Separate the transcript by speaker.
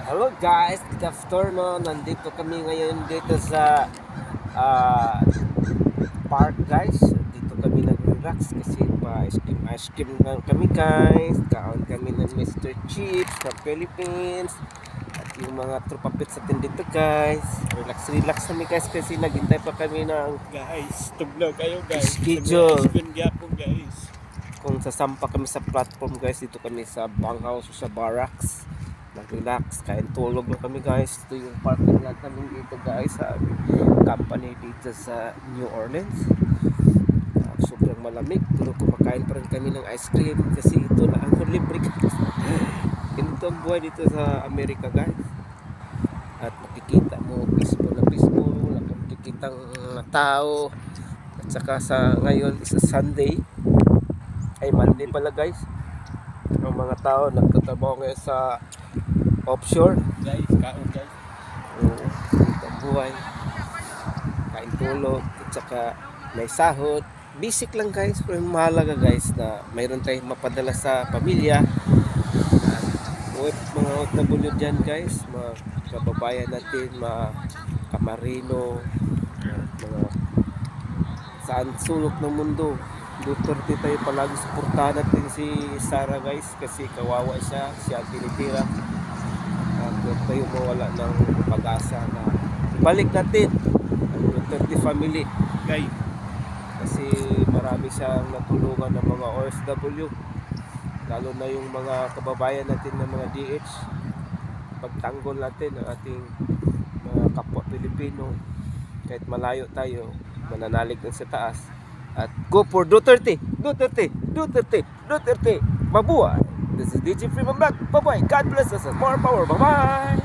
Speaker 1: Hello guys, good afternoon. Nandito kami ngayon dito sa ah, park guys. Dito kami nag-relax kasi ice cream lang kami guys. Kaon kami ng Mr. Chips from Philippines. At yung mga trupapits natin dito guys. Relax kami guys kasi naghintay pa kami ng
Speaker 2: Guys, tugnaw kayo guys.
Speaker 1: schedule.
Speaker 2: Gyapon guys.
Speaker 1: Kung sasampa kami sa platform guys, dito kami sa banghouse o sa barracks. Mag-relax, kain tulog na kami guys. Ito yung parking lot namin dito guys sa company dito sa New Orleans. Sobrang malamig pero kumakain pa rin kami ng ice cream kasi ito na ang libre guys. Ganito ang buhay dito sa Amerika guys. At makikita mo peaceful, wala kang makikitang tao. At saka sa ngayon is a Sunday, ay Monday pala guys. Ang mga tao nagtatrabaho ngayon sa offshore.
Speaker 2: Guys, kaon guys.
Speaker 1: Ito ang buhay. Kain tulog at saka may sahod. Basic lang guys, pero mahalaga guys na mayroon tayong mapadala sa pamilya. At mga OFW dyan guys, mga kababayan natin, mga kamarino, mga saan sulok ng mundo. Duterte tayo palagi, suportahan natin si Sara guys kasi kawawa siya tinitira. Huwag tayo mawala ng pag-asa na ibalik natin ang Duterte family
Speaker 2: Guys,
Speaker 1: kasi marami siyang natulungan ng mga OFW, lalo na yung mga kababayan natin ng mga DH. Pagtanggol natin ang ating mga kapwa Pilipino kahit malayo tayo, mananalig lang sa taas. At go for Duterte! Mabuhay! This is DJ Freeman Black. Bye-bye. God bless us and more power. Bye-bye!